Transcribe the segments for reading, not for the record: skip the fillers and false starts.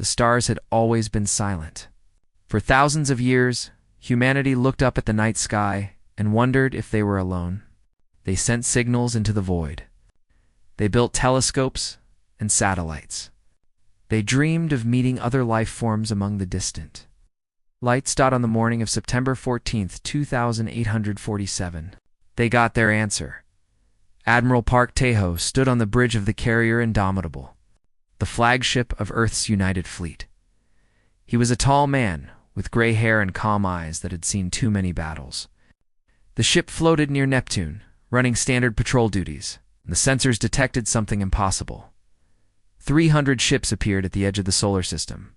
the stars had always been silent. For thousands of years, humanity looked up at the night sky and wondered if they were alone. They sent signals into the void. They built telescopes and satellites. They dreamed of meeting other life forms among the distant. Lights on the morning of September 14th, 2847. They got their answer. Admiral Park Tae-ho stood on the bridge of the carrier Indomitable, the flagship of Earth's United Fleet. He was a tall man, with gray hair and calm eyes that had seen too many battles. The ship floated near Neptune, running standard patrol duties. The sensors detected something impossible. 300 ships appeared at the edge of the solar system.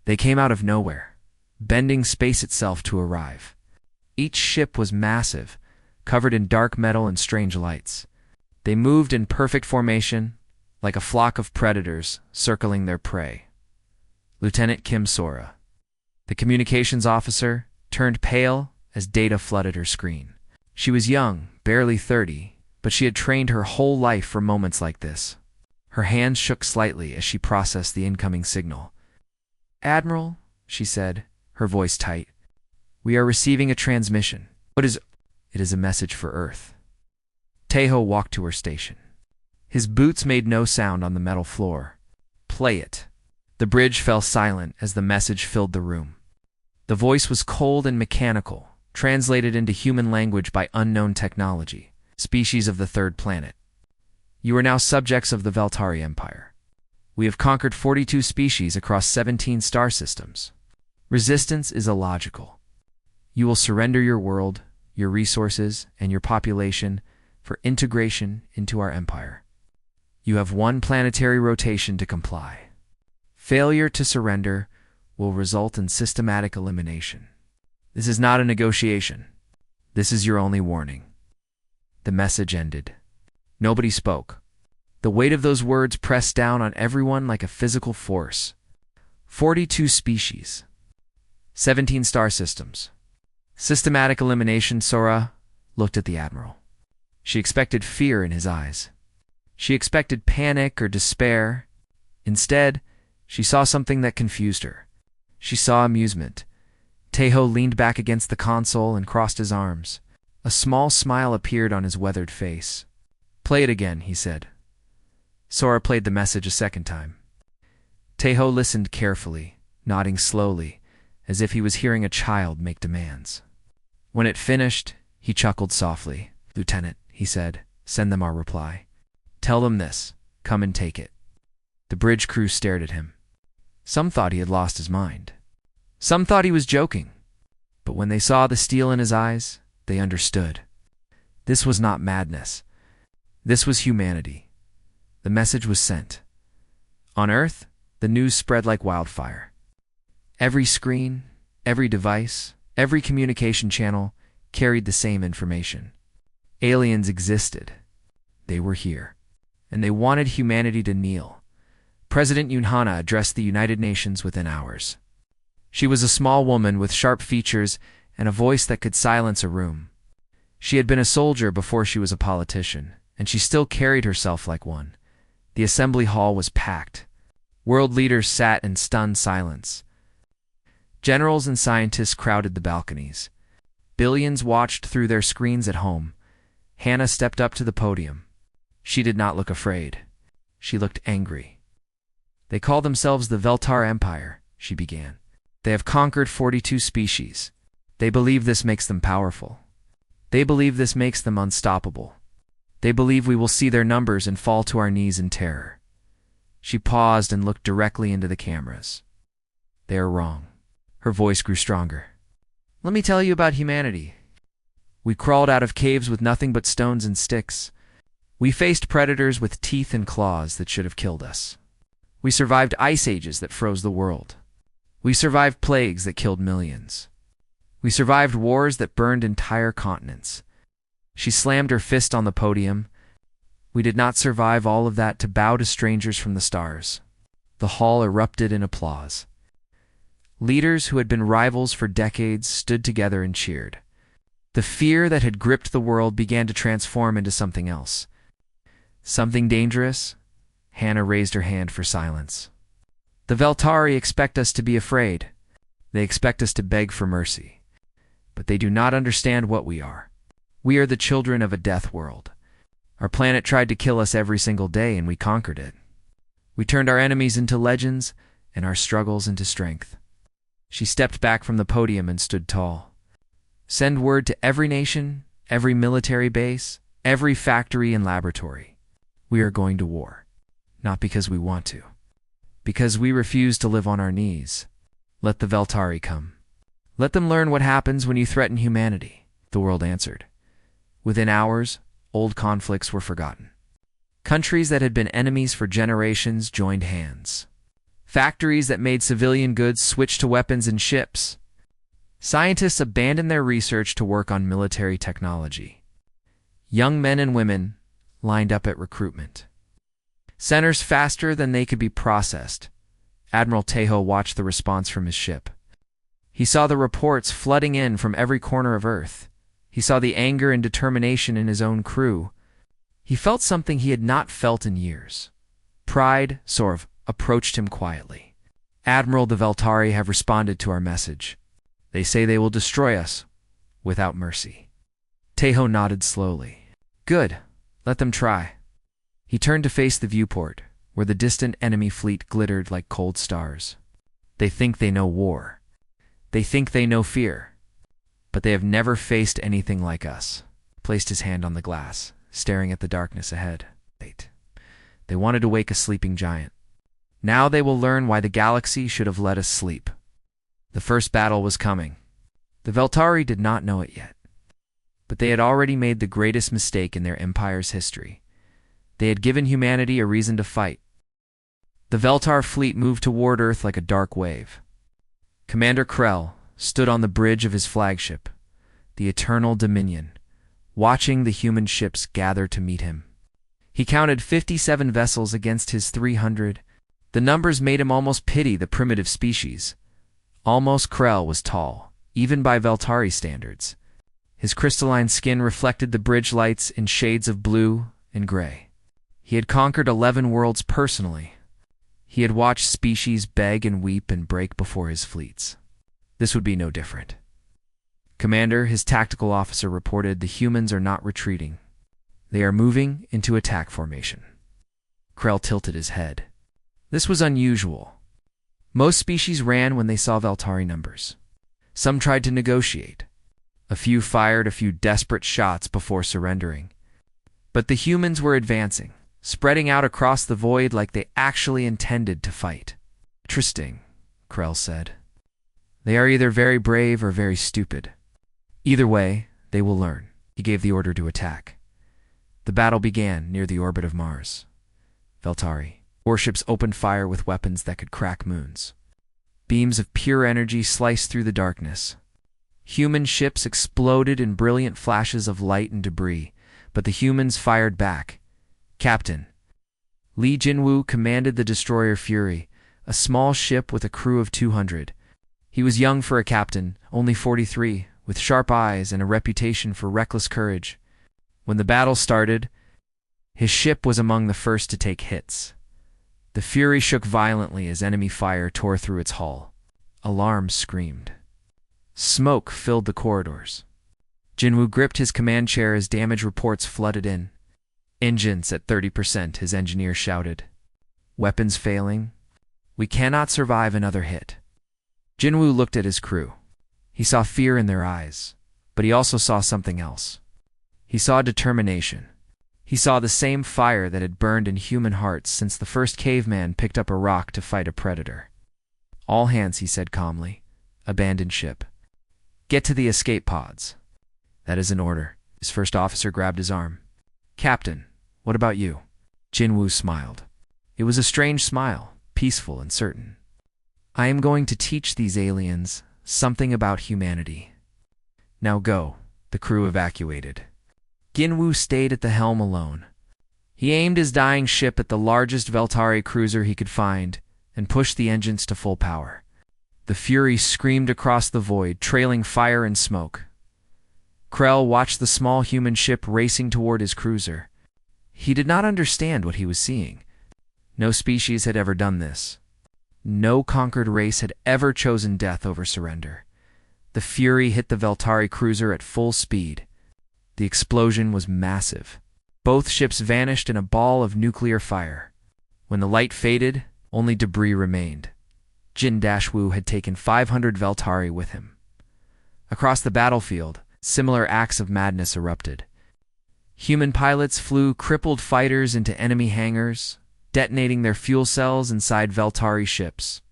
They came out of nowhere, bending space itself to arrive. Each ship was massive, covered in dark metal and strange lights. They moved in perfect formation, like a flock of predators circling their prey. Lieutenant Kim Sora, the communications officer, turned pale as data flooded her screen. She was young, barely 30, but she had trained her whole life for moments like this. Her hands shook slightly as she processed the incoming signal. "Admiral," she said, her voice tight, "we are receiving a transmission. What is—" "It is a message for Earth." Tae-ho walked to her station. His boots made no sound on the metal floor. "Play it." The bridge fell silent as the message filled the room. The voice was cold and mechanical, translated into human language by unknown technology, species of the third planet. "You are now subjects of the Veltari Empire. We have conquered 42 species across 17 star systems. Resistance is illogical. You will surrender your world, your resources, and your population for integration into our empire. You have one planetary rotation to comply. Failure to surrender will result in systematic elimination. This is not a negotiation. This is your only warning." The message ended. Nobody spoke. The weight of those words pressed down on everyone like a physical force. 42 species. 17 star systems. Systematic elimination. Sora looked at the Admiral. She expected fear in his eyes. She expected panic or despair. Instead, she saw something that confused her. She saw amusement. Tae-ho leaned back against the console and crossed his arms. A small smile appeared on his weathered face. "Play it again," he said. Sora played the message a second time. Tae-ho listened carefully, nodding slowly, as if he was hearing a child make demands. When it finished, he chuckled softly. "Lieutenant," he said, "send them our reply. Tell them this. Come and take it." The bridge crew stared at him. Some thought he had lost his mind. Some thought he was joking. But when they saw the steel in his eyes, they understood. This was not madness. This was humanity. The message was sent. On Earth, the news spread like wildfire. Every screen, every device, every communication channel carried the same information. Aliens existed. They were here. And they wanted humanity to kneel. President Yoon-hana addressed the United Nations within hours. She was a small woman with sharp features and a voice that could silence a room. She had been a soldier before she was a politician, and she still carried herself like one. The assembly hall was packed. World leaders sat in stunned silence. Generals and scientists crowded the balconies. Billions watched through their screens at home. Hannah stepped up to the podium. She did not look afraid. She looked angry. "They call themselves the Veltar Empire," she began. "They have conquered 42 species. They believe this makes them powerful. They believe this makes them unstoppable. They believe we will see their numbers and fall to our knees in terror." She paused and looked directly into the cameras. "They are wrong." Her voice grew stronger. "Let me tell you about humanity. We crawled out of caves with nothing but stones and sticks. We faced predators with teeth and claws that should have killed us. We survived ice ages that froze the world. We survived plagues that killed millions. We survived wars that burned entire continents." She slammed her fist on the podium. "We did not survive all of that to bow to strangers from the stars." The hall erupted in applause. Leaders who had been rivals for decades stood together and cheered. The fear that had gripped the world began to transform into something else. "Something dangerous?" Hannah raised her hand for silence. The Veltari expect us to be afraid. They expect us to beg for mercy. But they do not understand what we are. We are the children of a death world. Our planet tried to kill us every single day, and we conquered it. We turned our enemies into legends and our struggles into strength. She stepped back from the podium and stood tall. Send word to every nation, every military base, every factory and laboratory. We are going to war. Not because we want to. Because we refuse to live on our knees. Let the Veltari come. Let them learn what happens when you threaten humanity, the world answered. Within hours, old conflicts were forgotten. Countries that had been enemies for generations joined hands. Factories that made civilian goods switched to weapons and ships. Scientists abandoned their research to work on military technology. Young men and women lined up at recruitment. Centers faster than they could be processed. Admiral Tejo watched the response from his ship. He saw the reports flooding in from every corner of Earth. He saw the anger and determination in his own crew. He felt something he had not felt in years. Pride, sort of, approached him quietly. Admiral, the Veltari have responded to our message. They say they will destroy us without mercy. Tejo nodded slowly. Good. Let them try. He turned to face the viewport, where the distant enemy fleet glittered like cold stars. They think they know war. They think they know fear. But they have never faced anything like us. He placed his hand on the glass, staring at the darkness ahead. They wanted to wake a sleeping giant. Now they will learn why the galaxy should have let us sleep. The first battle was coming. The Veltari did not know it yet. But they had already made the greatest mistake in their empire's history. They had given humanity a reason to fight. The Veltar fleet moved toward Earth like a dark wave. Commander Krell stood on the bridge of his flagship, the Eternal Dominion, watching the human ships gather to meet him. He counted 57 vessels against his 300. The numbers made him almost pity the primitive species. Almost Krell was tall, even by Veltari standards. His crystalline skin reflected the bridge lights in shades of blue and gray. He had conquered 11 worlds personally. He had watched species beg and weep and break before his fleets. This would be no different. Commander, his tactical officer reported, the humans are not retreating. They are moving into attack formation. Krell tilted his head. This was unusual. Most species ran when they saw Veltari numbers. Some tried to negotiate. A few fired a few desperate shots before surrendering. But the humans were advancing, spreading out across the void like they actually intended to fight. Interesting, Krell said. They are either very brave or very stupid. Either way, they will learn. He gave the order to attack. The battle began near the orbit of Mars. Veltari. Warships opened fire with weapons that could crack moons. Beams of pure energy sliced through the darkness. Human ships exploded in brilliant flashes of light and debris, but the humans fired back. Captain Li Jinwu commanded the destroyer Fury, a small ship with a crew of 200. He was young for a captain, only 43, with sharp eyes and a reputation for reckless courage. When the battle started, his ship was among the first to take hits. The Fury shook violently as enemy fire tore through its hull. Alarms screamed. Smoke filled the corridors. Jinwu gripped his command chair as damage reports flooded in. Engines at 30%, his engineer shouted. Weapons failing? We cannot survive another hit. Jinwu looked at his crew. He saw fear in their eyes, but he also saw something else. He saw determination. He saw the same fire that had burned in human hearts since the first caveman picked up a rock to fight a predator. All hands, he said calmly. Abandon ship. Get to the escape pods. That is an order. His first officer grabbed his arm. Captain, what about you? Jinwu smiled. It was a strange smile, peaceful and certain. I am going to teach these aliens something about humanity. Now go. The crew evacuated. Jinwu stayed at the helm alone. He aimed his dying ship at the largest Veltari cruiser he could find and pushed the engines to full power. The Fury screamed across the void, trailing fire and smoke. Krell watched the small human ship racing toward his cruiser. He did not understand what he was seeing. No species had ever done this. No conquered race had ever chosen death over surrender. The Fury hit the Veltari cruiser at full speed. The explosion was massive. Both ships vanished in a ball of nuclear fire. When the light faded, only debris remained. Jin Dashwu had taken 500 Veltari with him. Across the battlefield, similar acts of madness erupted. Human pilots flew crippled fighters into enemy hangars, detonating their fuel cells inside Veltari ships.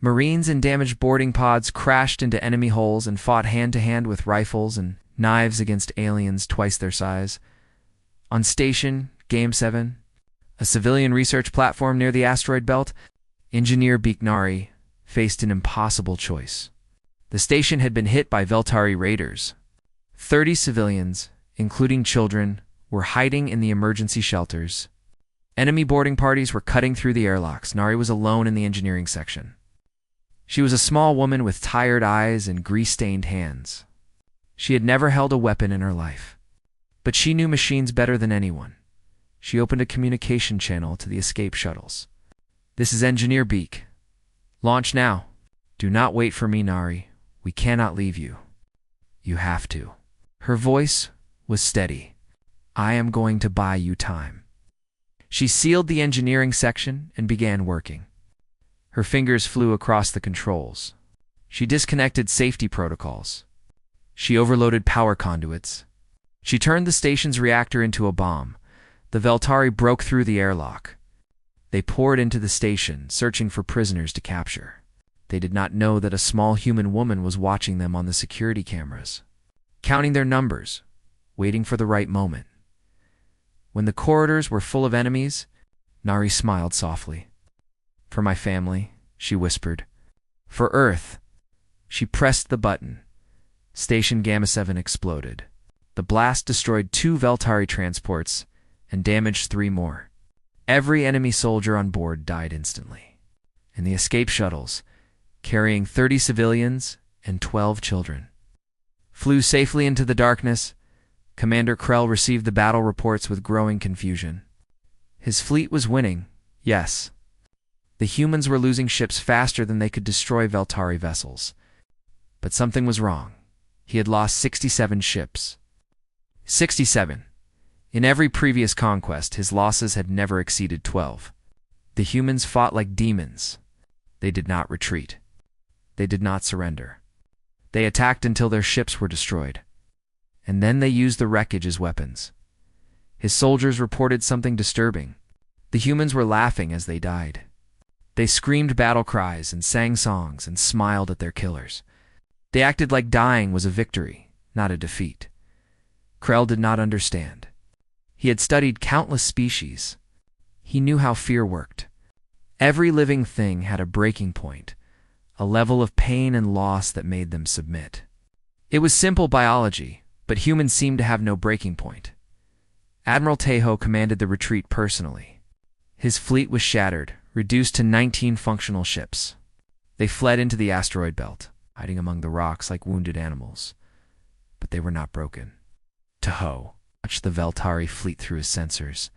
Marines in damaged boarding pods crashed into enemy hulls and fought hand-to-hand with rifles and knives against aliens twice their size. On Station, Game 7, a civilian research platform near the asteroid belt, Engineer Beeknari faced an impossible choice. The station had been hit by Veltari raiders. 30 civilians, including children, were hiding in the emergency shelters. Enemy boarding parties were cutting through the airlocks. Nari was alone in the engineering section. She was a small woman with tired eyes and grease-stained hands. She had never held a weapon in her life. But she knew machines better than anyone. She opened a communication channel to the escape shuttles. "This is Engineer Beak. Launch now. Do not wait for me, Nari. We cannot leave you. You have to." Her voice was steady. "I am going to buy you time." She sealed the engineering section and began working. Her fingers flew across the controls. She disconnected safety protocols. She overloaded power conduits. She turned the station's reactor into a bomb. The Veltari broke through the airlock. They poured into the station, searching for prisoners to capture. They did not know that a small human woman was watching them on the security cameras, counting their numbers, waiting for the right moment. When the corridors were full of enemies, Nari smiled softly. "For my family," she whispered. "For Earth." She pressed the button. Station Gamma 7 exploded. The blast destroyed 2 Veltari transports and damaged 3 more. Every enemy soldier on board died instantly. And the escape shuttles, carrying 30 civilians and 12 children, flew safely into the darkness. Commander Krell received the battle reports with growing confusion. His fleet was winning, yes. The humans were losing ships faster than they could destroy Veltari vessels. But something was wrong. He had lost 67 ships. 67. In every previous conquest, his losses had never exceeded 12. The humans fought like demons. They did not retreat. They did not surrender. They attacked until their ships were destroyed. And then they used the wreckage as weapons. His soldiers reported something disturbing. The humans were laughing as they died. They screamed battle cries and sang songs and smiled at their killers. They acted like dying was a victory, not a defeat. Krell did not understand. He had studied countless species. He knew how fear worked. Every living thing had a breaking point, a level of pain and loss that made them submit. It was simple biology, but humans seemed to have no breaking point. Admiral Tejo commanded the retreat personally. His fleet was shattered, reduced to 19 functional ships. They fled into the asteroid belt, hiding among the rocks like wounded animals. But they were not broken. Tejo watched the Veltari fleet through his sensors.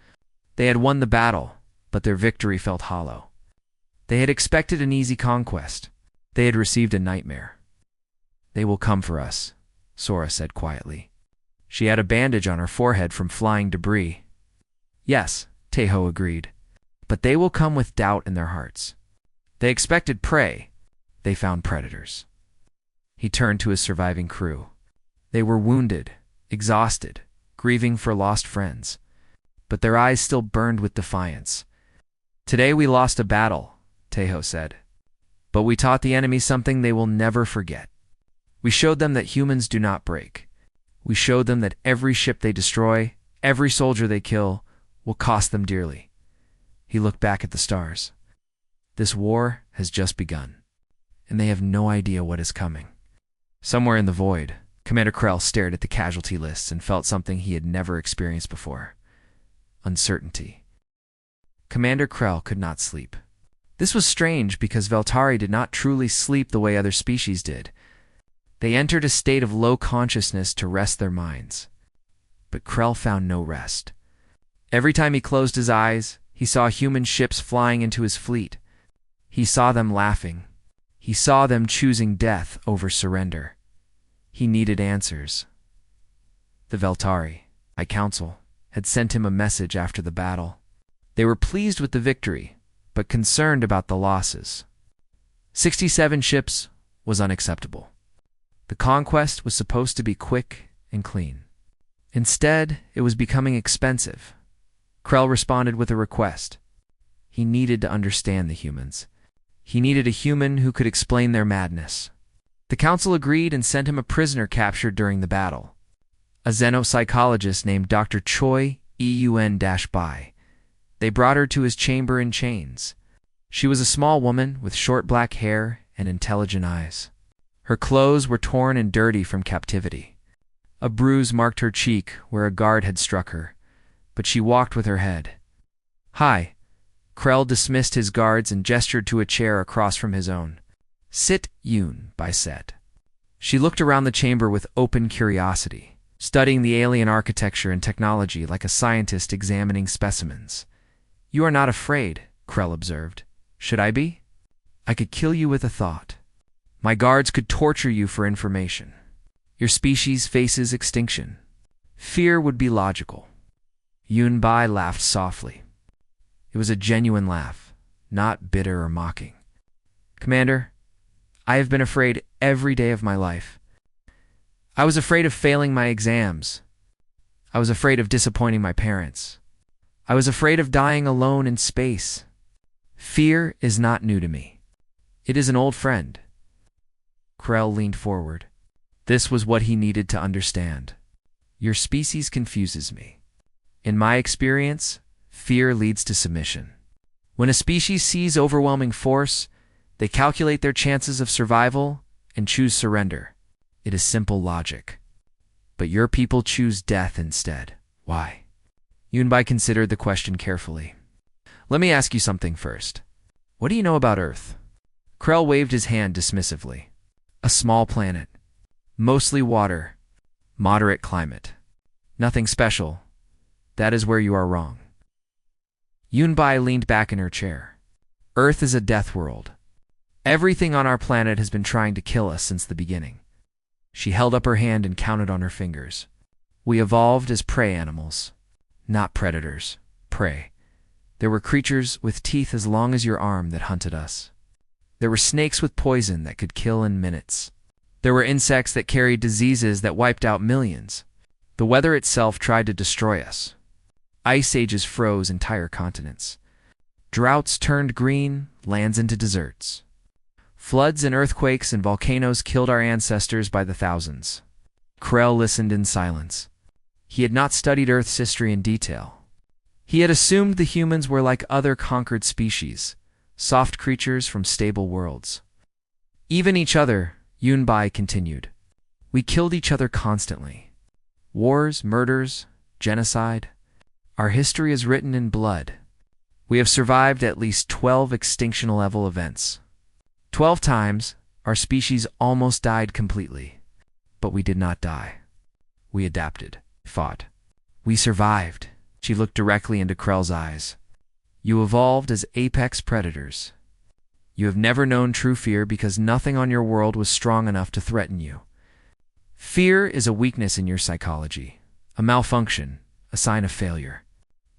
They had won the battle, but their victory felt hollow. They had expected an easy conquest. They had received a nightmare. "They will come for us," Sora said quietly. She had a bandage on her forehead from flying debris. "Yes," Tejo agreed, "but they will come with doubt in their hearts. They expected prey. They found predators." He turned to his surviving crew. They were wounded, exhausted, grieving for lost friends. But their eyes still burned with defiance. "Today we lost a battle," Tejo said. "But we taught the enemy something they will never forget. We showed them that humans do not break. We showed them that every ship they destroy, every soldier they kill, will cost them dearly." He looked back at the stars. This war has just begun, and they have no idea what is coming. Somewhere in the void, Commander Krell stared at the casualty lists and felt something he had never experienced before. Uncertainty. Commander Krell could not sleep. This was strange because Veltari did not truly sleep the way other species did. They entered a state of low consciousness to rest their minds. But Krell found no rest. Every time he closed his eyes, he saw human ships flying into his fleet. He saw them laughing. He saw them choosing death over surrender. He needed answers. The Veltari, High Council, had sent him a message after the battle. They were pleased with the victory, but concerned about the losses. 67 ships was unacceptable. The conquest was supposed to be quick and clean. Instead, it was becoming expensive. Krell responded with a request. He needed to understand the humans. He needed a human who could explain their madness. The council agreed and sent him a prisoner captured during the battle. A xenopsychologist named Dr. Choi Eun-Bai. They brought her to his chamber in chains. She was a small woman with short black hair and intelligent eyes. Her clothes were torn and dirty from captivity. A bruise marked her cheek where a guard had struck her, but she walked with her head. "Hi." Krell dismissed his guards and gestured to a chair across from his own. "Sit, Eun-Bai said. She looked around the chamber with open curiosity, studying the alien architecture and technology like a scientist examining specimens. "You are not afraid," Krell observed. "Should I be? I could kill you with a thought. My guards could torture you for information. Your species faces extinction. Fear would be logical." Eun-Bai laughed softly. It was a genuine laugh, not bitter or mocking. "Commander, I have been afraid every day of my life. I was afraid of failing my exams. I was afraid of disappointing my parents. I was afraid of dying alone in space. Fear is not new to me. It is an old friend." Krell leaned forward. This was what he needed to understand. "Your species confuses me. In my experience, fear leads to submission. When a species sees overwhelming force, they calculate their chances of survival and choose surrender. It is simple logic. But your people choose death instead. Why?" Eun-Bai considered the question carefully. "Let me ask you something first. What do you know about Earth?" Krell waved his hand dismissively. "A small planet. Mostly water. Moderate climate. Nothing special. That is where you are wrong." Eun-Bai leaned back in her chair. "Earth is a death world. Everything on our planet has been trying to kill us since the beginning." She held up her hand and counted on her fingers. "We evolved as prey animals. Not predators. Prey. There were creatures with teeth as long as your arm that hunted us. There were snakes with poison that could kill in minutes. There were insects that carried diseases that wiped out millions. The weather itself tried to destroy us. Ice ages froze entire continents. Droughts turned green, lands into deserts. Floods and earthquakes and volcanoes killed our ancestors by the thousands." Krell listened in silence. He had not studied Earth's history in detail. He had assumed the humans were like other conquered species, soft creatures from stable worlds. "Even each other," Eun-Bai continued. "We killed each other constantly. Wars, murders, genocide. Our history is written in blood. We have survived at least 12 extinction-level events. 12 times, our species almost died completely. But we did not die. We adapted, fought. We survived." She looked directly into Krell's eyes. "You evolved as apex predators. You have never known true fear because nothing on your world was strong enough to threaten you. Fear is a weakness in your psychology, a malfunction, a sign of failure.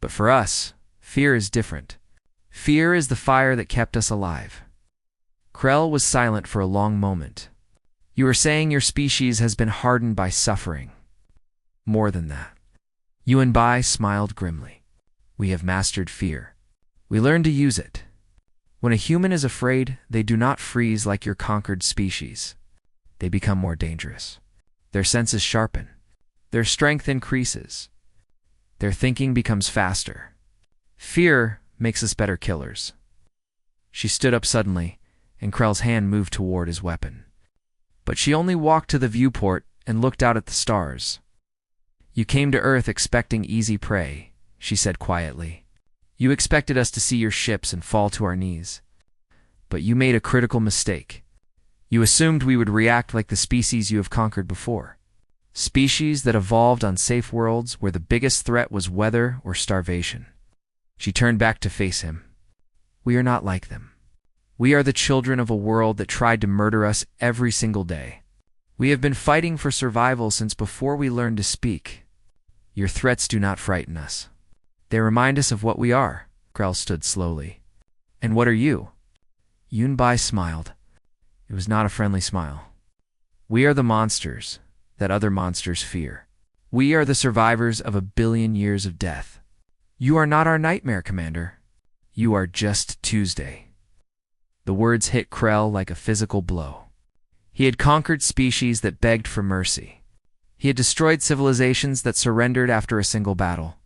But for us, fear is different. Fear is the fire that kept us alive." Krell was silent for a long moment. "You are saying your species has been hardened by suffering." "More than that." Eun-Bai smiled grimly. "We have mastered fear. We learned to use it. When a human is afraid, they do not freeze like your conquered species. They become more dangerous. Their senses sharpen. Their strength increases. Their thinking becomes faster. Fear makes us better killers." She stood up suddenly, and Krell's hand moved toward his weapon. But she only walked to the viewport and looked out at the stars. "You came to Earth expecting easy prey," she said quietly. "You expected us to see your ships and fall to our knees. But you made a critical mistake. You assumed we would react like the species you have conquered before. Species that evolved on safe worlds where the biggest threat was weather or starvation." She turned back to face him. "We are not like them. We are the children of a world that tried to murder us every single day. We have been fighting for survival since before we learned to speak. Your threats do not frighten us. They remind us of what we are." Krell stood slowly. "And what are you?" Yunbai smiled. It was not a friendly smile. "We are the monsters that other monsters fear. We are the survivors of 1,000,000,000 years of death. You are not our nightmare, Commander. You are just Tuesday." The words hit Krell like a physical blow. He had conquered species that begged for mercy. He had destroyed civilizations that surrendered after a single battle.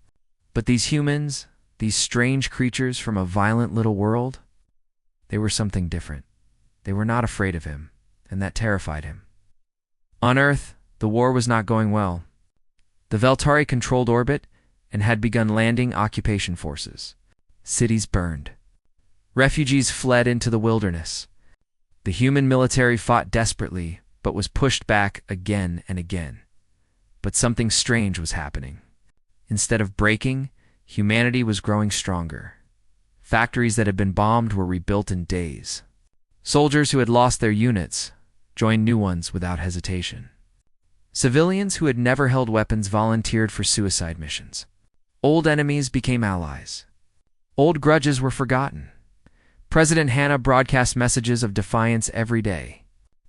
But these humans, these strange creatures from a violent little world, they were something different. They were not afraid of him, and that terrified him. On Earth, the war was not going well. The Veltari controlled orbit and had begun landing occupation forces. Cities burned. Refugees fled into the wilderness. The human military fought desperately, but was pushed back again and again. But something strange was happening. Instead of breaking, humanity was growing stronger. Factories that had been bombed were rebuilt in days. Soldiers who had lost their units joined new ones without hesitation. Civilians who had never held weapons volunteered for suicide missions. Old enemies became allies. Old grudges were forgotten. President Hannah broadcast messages of defiance every day.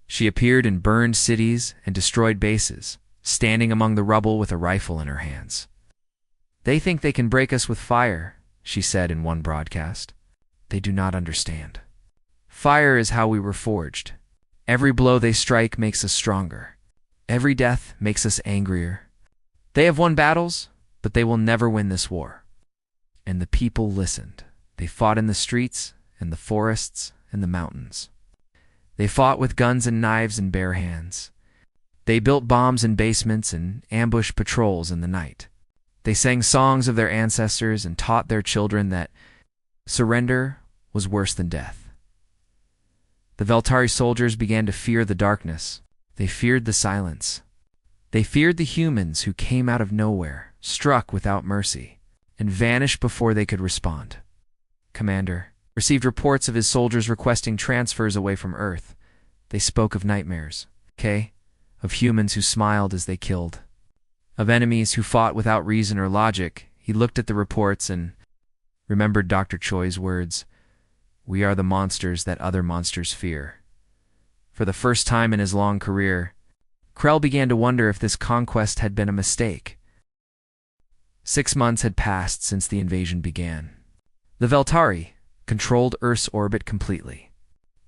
She appeared in burned cities and destroyed bases, standing among the rubble with a rifle in her hands. "They think they can break us with fire," she said in one broadcast. "They do not understand. Fire is how we were forged. Every blow they strike makes us stronger. Every death makes us angrier. They have won battles, but they will never win this war." And the people listened. They fought in the streets and the forests and the mountains. They fought with guns and knives in bare hands. They built bombs in basements and ambushed patrols in the night. They sang songs of their ancestors and taught their children that surrender was worse than death. The Veltari soldiers began to fear the darkness. They feared the silence. They feared the humans who came out of nowhere, struck without mercy, and vanished before they could respond. Commander received reports of his soldiers requesting transfers away from Earth. They spoke of nightmares, of humans who smiled as they killed, of enemies who fought without reason or logic. He looked at the reports and remembered Dr. Choi's words, "We are the monsters that other monsters fear." For the first time in his long career, Krell began to wonder if this conquest had been a mistake. 6 months had passed since the invasion began. The Veltari controlled Earth's orbit completely.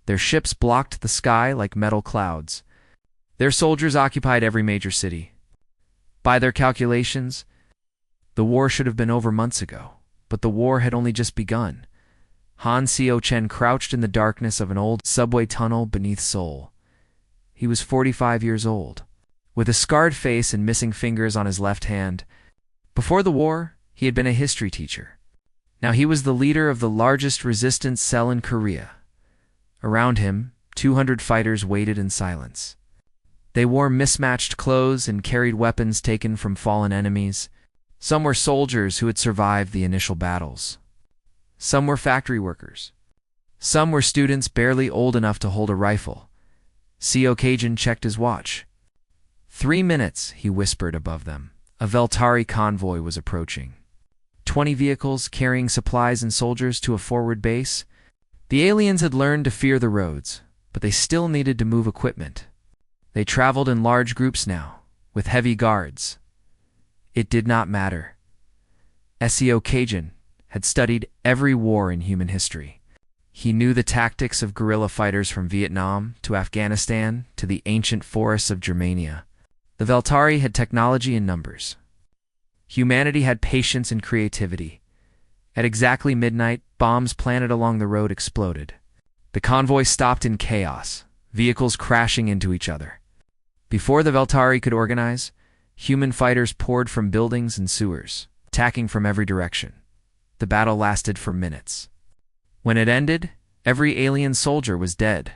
Their ships blocked the sky like metal clouds. Their soldiers occupied every major city. By their calculations, the war should have been over months ago, but the war had only just begun. Han Seo-chen crouched in the darkness of an old subway tunnel beneath Seoul. He was 45 years old, with a scarred face and missing fingers on his left hand. Before the war, he had been a history teacher. Now he was the leader of the largest resistance cell in Korea. Around him, 200 fighters waited in silence. They wore mismatched clothes and carried weapons taken from fallen enemies. Some were soldiers who had survived the initial battles. Some were factory workers. Some were students barely old enough to hold a rifle. Seo Kajin checked his watch. 3 minutes, he whispered above them. A Veltari convoy was approaching. 20 vehicles carrying supplies and soldiers to a forward base. The aliens had learned to fear the roads, but they still needed to move equipment. They traveled in large groups now, with heavy guards. It did not matter. Seo Kajin had studied every war in human history. He knew the tactics of guerrilla fighters from Vietnam to Afghanistan to the ancient forests of Germania. The Veltari had technology in numbers. Humanity had patience and creativity. At exactly midnight, bombs planted along the road exploded. The convoy stopped in chaos, vehicles crashing into each other. Before the Veltari could organize, human fighters poured from buildings and sewers, attacking from every direction. The battle lasted for minutes. When it ended, every alien soldier was dead.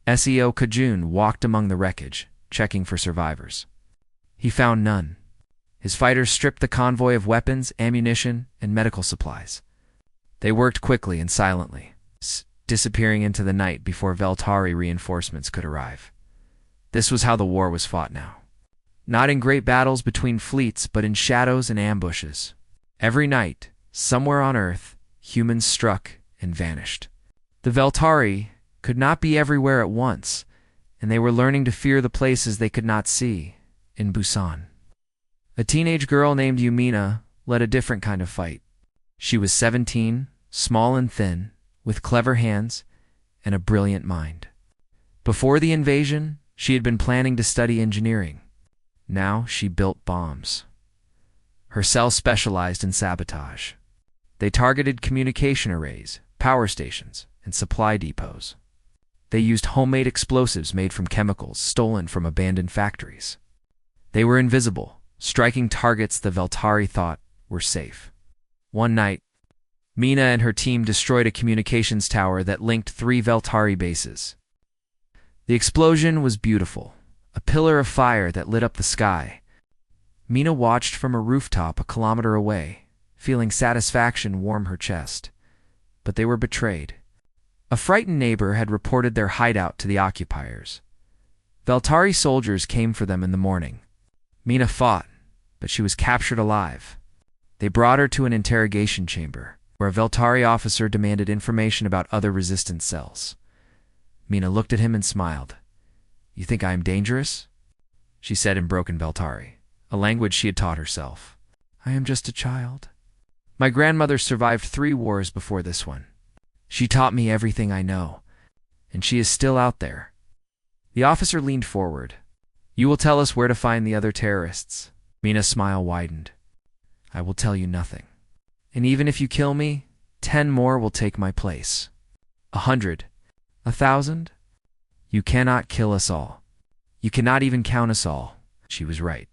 Seo Kajun walked among the wreckage, checking for survivors. He found none. His fighters stripped the convoy of weapons, ammunition, and medical supplies. They worked quickly and silently. disappearing into the night before Veltari reinforcements could arrive. This was how the war was fought now. Not in great battles between fleets, but in shadows and ambushes. Every night, somewhere on Earth, humans struck and vanished. The Veltari could not be everywhere at once, and they were learning to fear the places they could not see. In Busan, a teenage girl named Yumina led a different kind of fight. She was 17, small and thin, with clever hands and a brilliant mind. Before the invasion, she had been planning to study engineering. Now she built bombs. Her cell specialized in sabotage. They targeted communication arrays, power stations, and supply depots. They used homemade explosives made from chemicals stolen from abandoned factories. They were invisible, striking targets the Veltari thought were safe. One night, Mina and her team destroyed a communications tower that linked 3 Veltari bases. The explosion was beautiful, a pillar of fire that lit up the sky. Mina watched from a rooftop a kilometer away, feeling satisfaction warm her chest. But they were betrayed. A frightened neighbor had reported their hideout to the occupiers. Veltari soldiers came for them in the morning. Mina fought, but she was captured alive. They brought her to an interrogation chamber, where a Veltari officer demanded information about other resistance cells. Mina looked at him and smiled. "You think I am dangerous?" she said in broken Veltari, a language she had taught herself. "I am just a child. My grandmother survived 3 wars before this one. She taught me everything I know, and she is still out there." The officer leaned forward. "You will tell us where to find the other terrorists." Mina's smile widened. "I will tell you nothing. And even if you kill me, 10 more will take my place. 100, 1,000? You cannot kill us all. You cannot even count us all." She was right.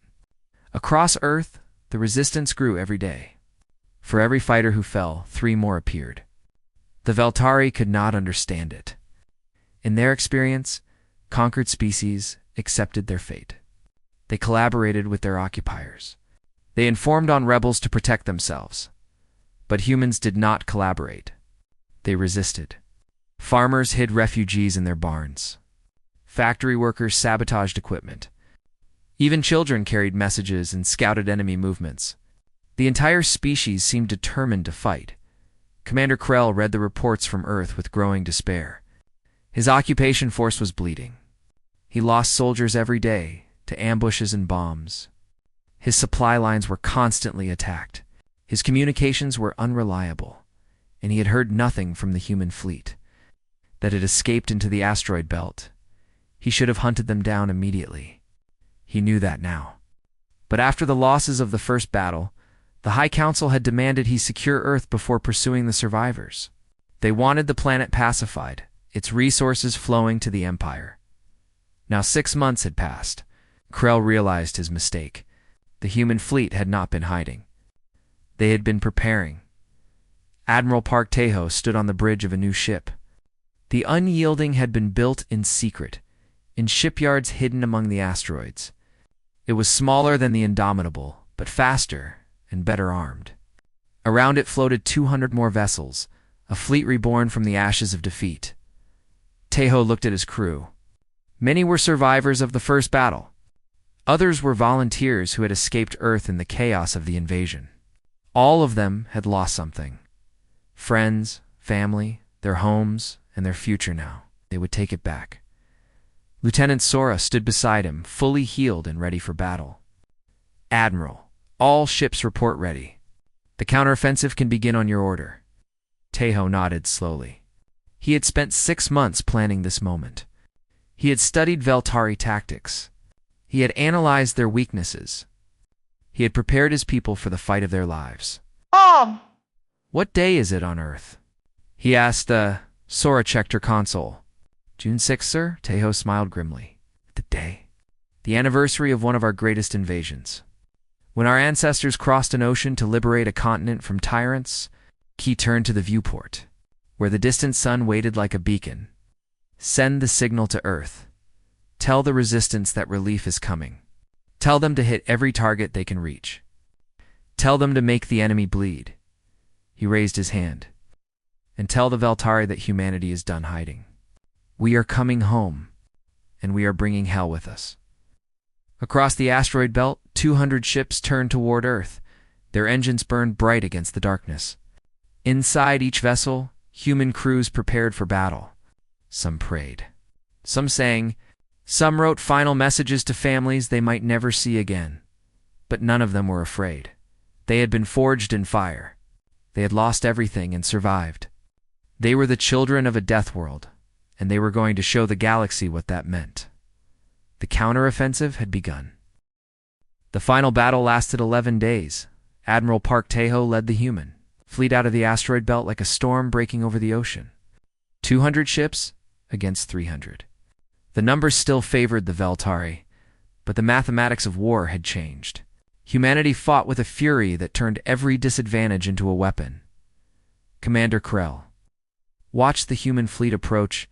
Across Earth, the resistance grew every day. For every fighter who fell, 3 more appeared. The Veltari could not understand it. In their experience, conquered species accepted their fate. They collaborated with their occupiers. They informed on rebels to protect themselves. But humans did not collaborate. They resisted. Farmers hid refugees in their barns. Factory workers sabotaged equipment. Even children carried messages and scouted enemy movements. The entire species seemed determined to fight. Commander Krell read the reports from Earth with growing despair. His occupation force was bleeding. He lost soldiers every day to ambushes and bombs. His supply lines were constantly attacked. His communications were unreliable, and he had heard nothing from the human fleet. That had escaped into the asteroid belt. He should have hunted them down immediately. He knew that now. But after the losses of the first battle, the High Council had demanded he secure Earth before pursuing the survivors. They wanted the planet pacified, its resources flowing to the Empire. Now 6 months had passed. Krell realized his mistake. The human fleet had not been hiding. They had been preparing. Admiral Park Tae-ho stood on the bridge of a new ship. The Unyielding had been built in secret, in shipyards hidden among the asteroids. It was smaller than the Indomitable, but faster and better armed. Around it floated 200 more vessels, a fleet reborn from the ashes of defeat. Tae-ho looked at his crew. Many were survivors of the first battle. Others were volunteers who had escaped Earth in the chaos of the invasion. All of them had lost something. Friends, family, their homes, and their future now. They would take it back. Lieutenant Sora stood beside him, fully healed and ready for battle. "Admiral, all ships report ready. The counteroffensive can begin on your order." Tae-ho nodded slowly. He had spent 6 months planning this moment. He had studied Veltari tactics. He had analyzed their weaknesses. He had prepared his people for the fight of their lives. "What day is it on Earth?" he asked. Sora checked her console. "June 6th, sir?" Tae-ho smiled grimly. "The day? The anniversary of one of our greatest invasions. When our ancestors crossed an ocean to liberate a continent from tyrants, he turned to the viewport, where the distant sun waited like a beacon. Send the signal to Earth. Tell the resistance that relief is coming. Tell them to hit every target they can reach. Tell them to make the enemy bleed." He raised his hand. and tell the Veltari that humanity is done hiding. We are coming home, and we are bringing hell with us. Across the asteroid belt, 200 ships turned toward Earth. Their engines burned bright against the darkness. Inside each vessel, human crews prepared for battle. Some prayed. Some sang. Some wrote final messages to families they might never see again. But none of them were afraid. They had been forged in fire. They had lost everything and survived. They were the children of a death world, and they were going to show the galaxy what that meant. The counteroffensive had begun. The final battle lasted 11 days. Admiral Park Tae-ho led the human fleet out of the asteroid belt like a storm breaking over the ocean. 200 ships against 300. The numbers still favored the Veltari, but the mathematics of war had changed. Humanity fought with a fury that turned every disadvantage into a weapon. Commander Krell watched the human fleet approach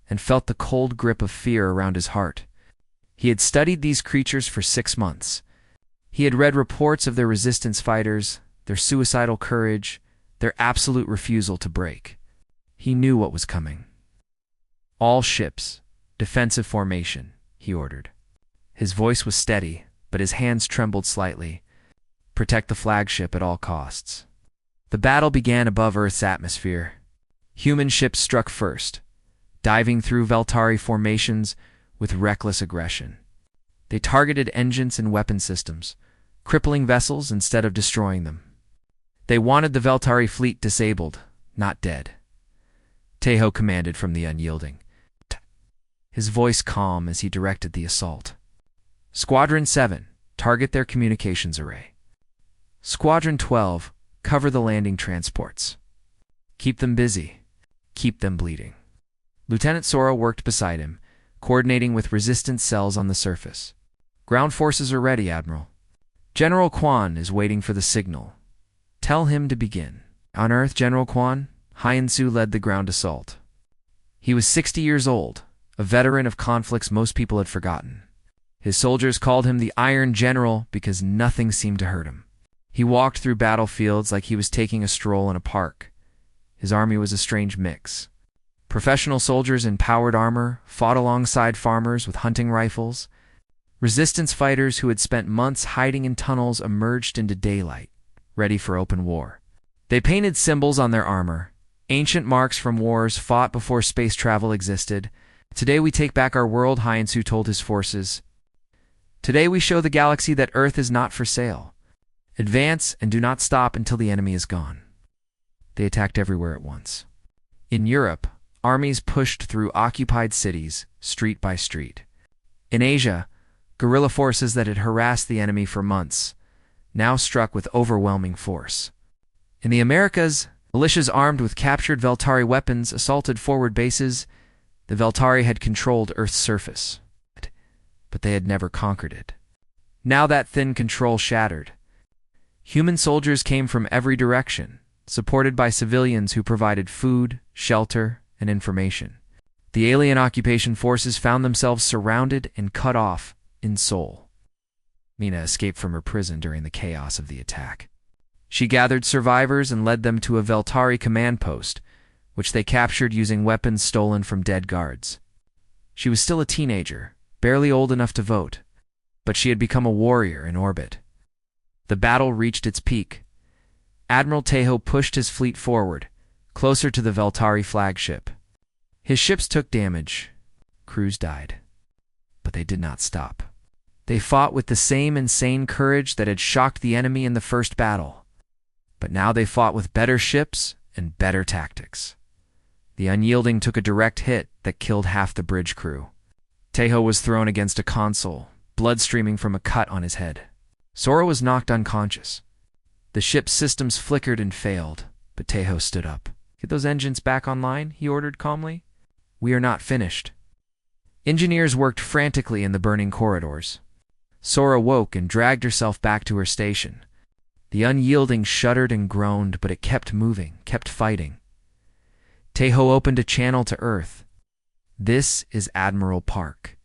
and felt the cold grip of fear around his heart. He had studied these creatures for 6 months. He had read reports of their resistance fighters, their suicidal courage, their absolute refusal to break. He knew what was coming. All ships, defensive formation, he ordered. His voice was steady, but his hands trembled slightly. Protect the flagship at all costs. The battle began above Earth's atmosphere. Human ships struck first, diving through Veltari formations with reckless aggression. They targeted engines and weapon systems, crippling vessels instead of destroying them. They wanted the Veltari fleet disabled, not dead. Tae-ho commanded from the unyielding, his voice calm as he directed the assault. Squadron 7, target their communications array. Squadron 12, cover the landing transports. Keep them busy. Keep them bleeding. Lieutenant Sora worked beside him, coordinating with resistance cells on the surface. Ground forces are ready, Admiral. General Quan is waiting for the signal. Tell him to begin. On Earth, General Quan, Hyen-Su led the ground assault. He was 60 years old, a veteran of conflicts most people had forgotten. His soldiers called him the Iron General because nothing seemed to hurt him. He walked through battlefields like he was taking a stroll in a park. His army was a strange mix. Professional soldiers in powered armor fought alongside farmers with hunting rifles. Resistance fighters who had spent months hiding in tunnels emerged into daylight, ready for open war. They painted symbols on their armor, ancient marks from wars fought before space travel existed. Today we take back our world, Hyen-Su told his forces. Today we show the galaxy that Earth is not for sale. Advance and do not stop until the enemy is gone. They attacked everywhere at once. In Europe, armies pushed through occupied cities, street by street. In Asia, guerrilla forces that had harassed the enemy for months now struck with overwhelming force. In the Americas, militias armed with captured Veltari weapons assaulted forward bases. The Veltari had controlled Earth's surface, but they had never conquered it. Now that thin control shattered. Human soldiers came from every direction, supported by civilians who provided food, shelter, and information. The alien occupation forces found themselves surrounded and cut off in Seoul. Mina escaped from her prison during the chaos of the attack. She gathered survivors and led them to a Veltari command post, which they captured using weapons stolen from dead guards. She was still a teenager, barely old enough to vote, but she had become a warrior in orbit. The battle reached its peak. Admiral Tae-ho pushed his fleet forward, closer to the Veltari flagship. His ships took damage. Crews died. But they did not stop. They fought with the same insane courage that had shocked the enemy in the first battle. But now they fought with better ships and better tactics. The unyielding took a direct hit that killed half the bridge crew. Tae-ho was thrown against a console, blood streaming from a cut on his head. Sora was knocked unconscious. The ship's systems flickered and failed, but Tae-ho stood up. Get those engines back online, he ordered calmly. We are not finished. Engineers worked frantically in the burning corridors. Sora woke and dragged herself back to her station. The unyielding shuddered and groaned, but it kept moving, kept fighting. Tae-ho opened a channel to Earth. This is Admiral Park.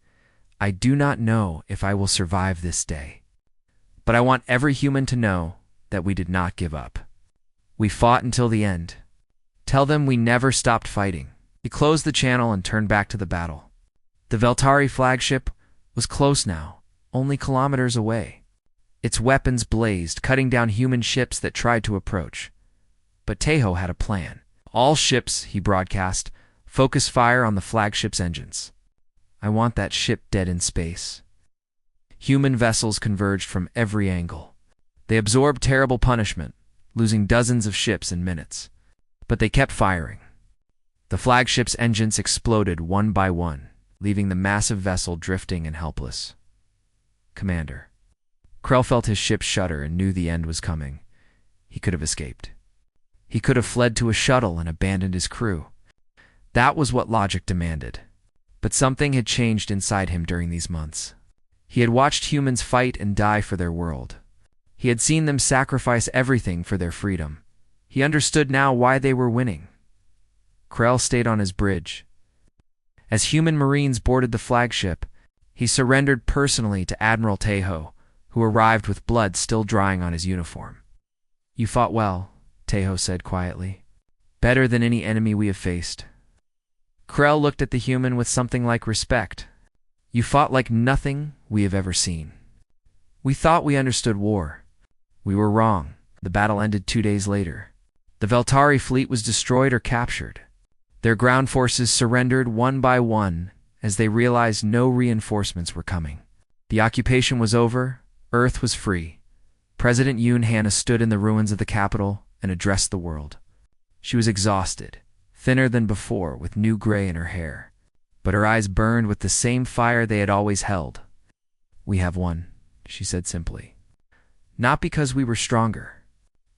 I do not know if I will survive this day. But I want every human to know that we did not give up. We fought until the end. Tell them we never stopped fighting. He closed the channel and turned back to the battle. The Veltari flagship was close now, only kilometers away. Its weapons blazed, cutting down human ships that tried to approach. But Tejo had a plan. All ships, he broadcast, focus fire on the flagship's engines. I want that ship dead in space. Human vessels converged from every angle. They absorbed terrible punishment, losing dozens of ships in minutes. But they kept firing. The flagship's engines exploded one by one, leaving the massive vessel drifting and helpless. Commander. Krell felt his ship shudder and knew the end was coming. He could have escaped. He could have fled to a shuttle and abandoned his crew. That was what logic demanded. But something had changed inside him during these months. He had watched humans fight and die for their world. He had seen them sacrifice everything for their freedom. He understood now why they were winning. Krell stayed on his bridge. As human marines boarded the flagship, he surrendered personally to Admiral Tejo, who arrived with blood still drying on his uniform. You fought well, Tejo said quietly. Better than any enemy we have faced. Krell looked at the human with something like respect. You fought like nothing we have ever seen. We thought we understood war. We were wrong. The battle ended 2 days later. The Veltari fleet was destroyed or captured. Their ground forces surrendered one by one as they realized no reinforcements were coming. The occupation was over. Earth was free. President Yoon Hannah stood in the ruins of the capital and addressed the world. She was exhausted, thinner than before, with new gray in her hair. But her eyes burned with the same fire they had always held. We have won, she said simply. Not because we were stronger.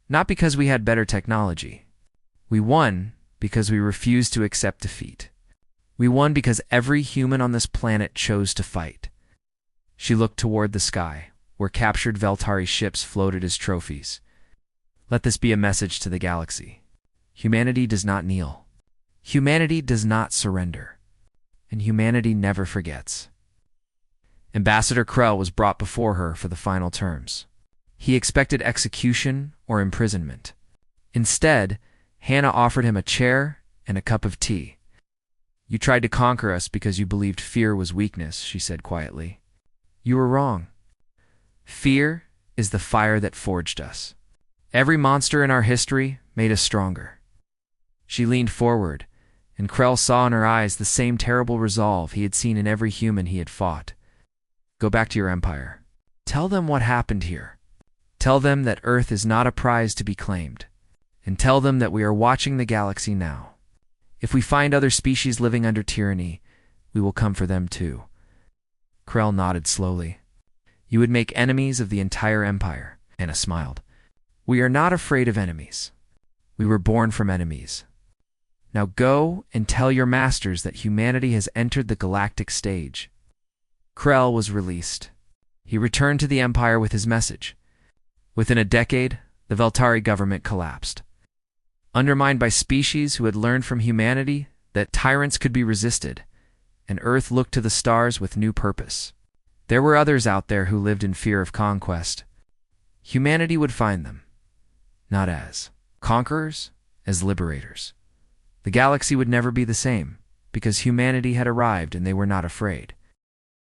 Not because we had better technology. We won because we refused to accept defeat. We won because every human on this planet chose to fight. She looked toward the sky, where captured Veltari ships floated as trophies. Let this be a message to the galaxy. Humanity does not kneel. Humanity does not surrender. And humanity never forgets. Ambassador Krell was brought before her for the final terms. He expected execution or imprisonment. Instead, Hannah offered him a chair and a cup of tea. You tried to conquer us because you believed fear was weakness, she said quietly. You were wrong. Fear is the fire that forged us. Every monster in our history made us stronger. She leaned forward, and Krell saw in her eyes the same terrible resolve he had seen in every human he had fought. Go back to your empire. Tell them what happened here. Tell them that Earth is not a prize to be claimed. And tell them that we are watching the galaxy now. If we find other species living under tyranny, we will come for them too. Krell nodded slowly. You would make enemies of the entire empire, Hannah smiled. We are not afraid of enemies. We were born from enemies. Now go and tell your masters that humanity has entered the galactic stage. Krell was released. He returned to the Empire with his message. Within a decade, the Veltari government collapsed. Undermined by species who had learned from humanity that tyrants could be resisted, and Earth looked to the stars with new purpose. There were others out there who lived in fear of conquest. Humanity would find them, not as conquerors, as liberators. The galaxy would never be the same, because humanity had arrived and they were not afraid.